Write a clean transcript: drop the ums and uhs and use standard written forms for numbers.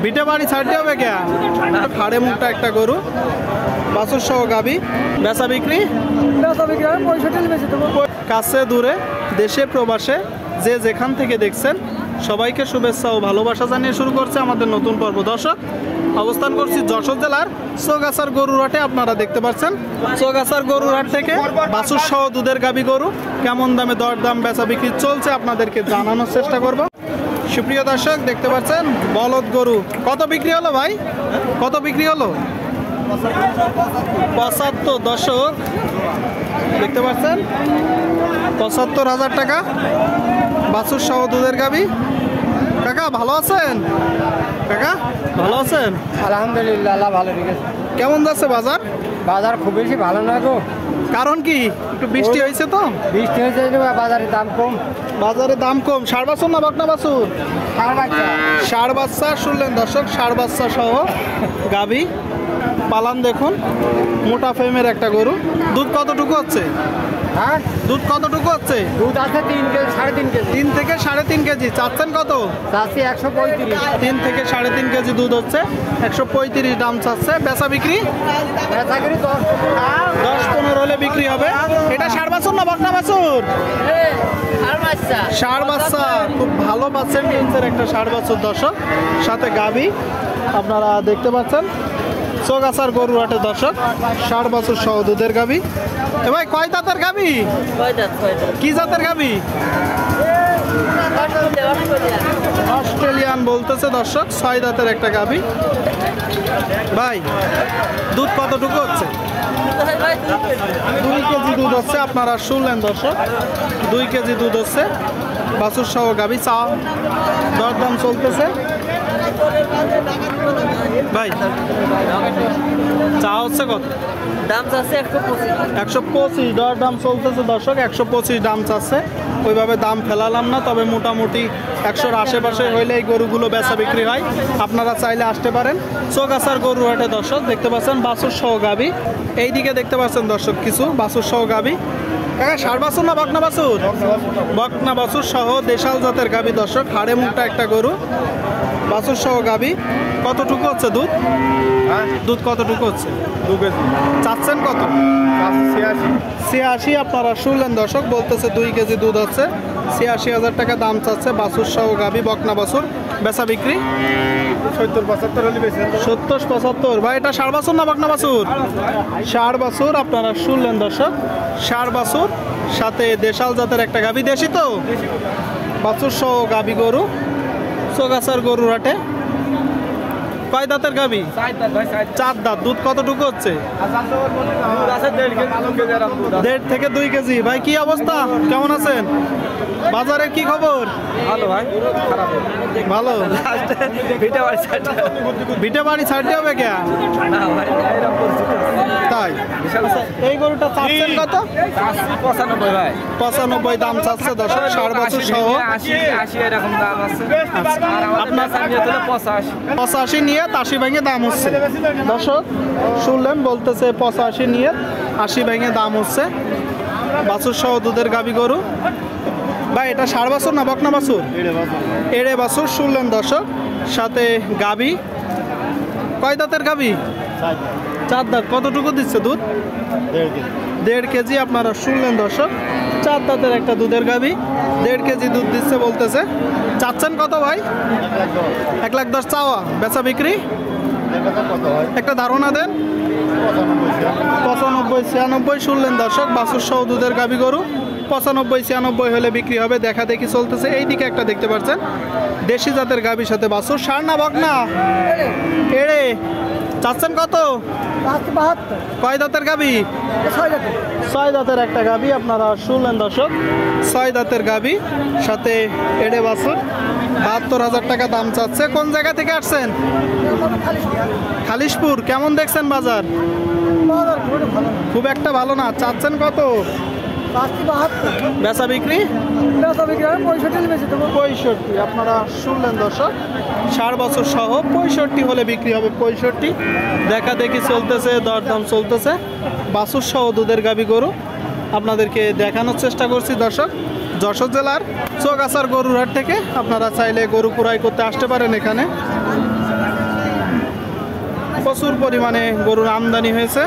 ভিটে বাড়ি ছাড়তে হবে কে হাড়ে মুখটা একটা গরু বাছুর সহ গাবি বেচা বিক্রি কাছে দূরে দেশে প্রবাসে যে যেখান থেকে দেখছেন সবাইকে শুভেচ্ছা ও ভালোবাসা জানিয়ে শুরু করছে আমাদের নতুন পর্ব। দর্শক, অবস্থান করছি যশোর জেলার চৌগাছার গরুর হাটে। আপনারা দেখতে পাচ্ছেন চৌগাছার গরুর হাট থেকে বাছুর সহ দুধের গাবি গরু কেমন দামে দরদাম বেচা বিক্রি চলছে আপনাদেরকে জানানোর চেষ্টা করব। সুপ্রিয় দর্শক, দেখতে পাচ্ছেন বলদ গরু কত বিক্রি হলো ভাই? কত বিক্রি হলো? 75। দর্শক দেখতে পাচ্ছেন 75,000 টাকা বাছুর সহ দুধের গাবি। কাকা ভালো আছেন? কাকা ভালো আছেন? আলহামদুলিল্লাহ, আল্লাহ ভালো রেখেছে। কেমন যাচ্ছে বাজার? বাজার খুব বেশি ভালো না গো। কারণ কি? একটু বৃষ্টি হয়েছে তো। বৃষ্টি হয়েছে, বাজারের দাম কম। বাজারে দাম কম। ষাড় বাছুর না বকনা বাছুর? ষাড় বাচ্চা। শুনলেন দর্শক, ষাড় বাচ্চা সহ গাবি পালান। দেখুন মোটা ফ্রেমের একটা গরু। দুধ কতটুকু হচ্ছে? হ্যাঁ, দুধ কতটুকু হচ্ছে? দুধ আছে 3 কেজি, 3.5 কেজি। 3 থেকে 3.5 কেজি। চাচ্ছেন কত? চাচ্ছি 135। 3 থেকে 3.5 কেজি দুধ হচ্ছে, 135 দাম চাচ্ছে। বেচা বিক্রি 10-15 হলে বিক্রি হবে। এটা ষাড় বাছুর না বকনা বাছুর? ষাড় বাচ্চা। খুব ভালো পাচ্ছেন একটা ষাড় বাছুর। দর্শক, সাথে গাবি আপনারা দেখতে পাচ্ছেন চৌগাছার গরুর হাটে। দর্শক, ষাড় বাছুর সহ দুধের গাবি। এ ভাই কয় জাতের গাবি? কি জাতের গাবি? অস্ট্রেলিয়ান বলতেছে। দর্শক, 6 দাঁতের একটা গাবি। ভাই দুধ কতটুকু হচ্ছে? 2 কেজি দুধ হচ্ছে। আপনারা শুনলেন দর্শক, 2 কেজি দুধ হচ্ছে বাছুর সহ গাবি। চা দরদাম চলতেছে। ভাই চা হচ্ছে কত? দাম চাচ্ছে 125। দরদাম চলতেছে দর্শক, 125 দাম চাচ্ছে। ওইভাবে দাম ফেলালাম না, তবে মোটামুটি 100-র আশেপাশে হইলে এই গরুগুলো বেচা বিক্রি হয়। আপনারা চাইলে আসতে পারেন চৌগাছার গরুর হাটে। দর্শক দেখতে পাচ্ছেন বাছুর সহ গাবি। এইদিকে দেখতে পাচ্ছেন দর্শক কিছু বাছুর সহ গাবি। কাকা ষাড় বাছুর না বকনা বাছুর? বকনা বাছুর সহ দেশাল জাতের গাবি। দর্শক, হাড়ে মুখটা একটা গরু বাছুর সহ গাবি। কতটুকু হচ্ছে দুধ? দুধ কতটুকু হচ্ছে? 2 কেজি। চাচ্ছেন কত? 86। আপনারা শুনলেন দর্শক, বলতেছে 2 কেজি দুধ হচ্ছে, 86,000 টাকা দাম চাচ্ছে বাছুর সহ গাবি বকনা বাছুর। বেচা বিক্রি 70-75 হলে বেশি। 70-75। ভাই এটা ষাড় বাছুর না বকনা বাছুর? ষাড় বাছুর। আপনারা শুনলেন দর্শক, ষাড় বাছুর সাথে দেশাল জাতের একটা গাবি। দেশি তো বাছুর সহ গাবি গরু চৌগাছার গরুর হাটে। কয় দাঁতের গাবি? 4 দাঁত। দুধ কতটুকু হচ্ছে? 1.5 থেকে 2 কেজি। ভাই কি অবস্থা, কেমন আছেন? বাজারের কি খবর? ভালো ভাই, খারাপ ভালো। ভিটে বাড়ি ছাড়তে হবে কে? তাই এই গরুটা চাচ্ছেন কত? 95 ভাই। 95 দাম চাচ্ছে। দর্শক, ষাড় বাছুর সহ 80 এরকম দাম আছে। আপনার 85 নিয়ে 80 ভেঙে দাম হচ্ছে। দর্শক শুনলেন, বলতেছে 85 নিয়ে 80 ভেঙে দাম হচ্ছে বাছুর সহ দুধের গাবি গরু। ভাই এটা ষাড় বাছুর না বকনা বাছুর? এড়ে বাছুর। শুনলেন দর্শক, সাথে গাবি। কয় দাঁতের গাবি? 4 দাঁত। কতটুকু দিচ্ছে দুধ? 1.5 কেজি। আপনারা শুনলেন দর্শক, 4 দাঁতের একটা দুধের গাবি, 1.5 কেজি দুধ দিচ্ছে বলতেছে। চাচ্ছেন কত ভাই? 1,10,000 চাওয়া। বেচা বিক্রি একটা ধারণা দেন। 95-96। শুনলেন দর্শক, বাছুর সহ দুধের গাবি গরু 95-96 হলে বিক্রি হবে। দেখা দেখি চলতেছে। এইদিকে একটা দেখতে পাচ্ছেন দেশি জাতের গাবির সাথে বাছুর। ষাড় না বকনা? এড়ে। চাচ্ছেন কত? 72। কয় দাঁতের গাবি? 6 দাঁতের একটা গাবি। আপনারা শুনলেন দর্শক, 6 দাঁতের গাবি সাথে এড়ে বাছুর। 72,000 টাকা দাম চাচ্ছে। কোন জায়গা থেকে আসছেন? খালিশপুর। কেমন দেখছেন বাজার? খুব একটা ভালো না। চাচ্ছেন কত? 72। বেচা বিক্রি 65। আপনারা শুনলেন দর্শক, ষাড় বছর সহ 65 হলে বিক্রি হবে। 65 দেখা দেখি চলতেছে, দরদাম চলতেছে বাছুর সহ দুধের গাবি গরু আপনাদেরকে দেখানোর চেষ্টা করছি। দর্শক যশোর জেলার চৌগাছার গরুর হাট থেকে আপনারা চাইলে গরু ক্রয় করতে আসতে পারেন। এখানে প্রচুর পরিমাণে গরুর আমদানি হয়েছে।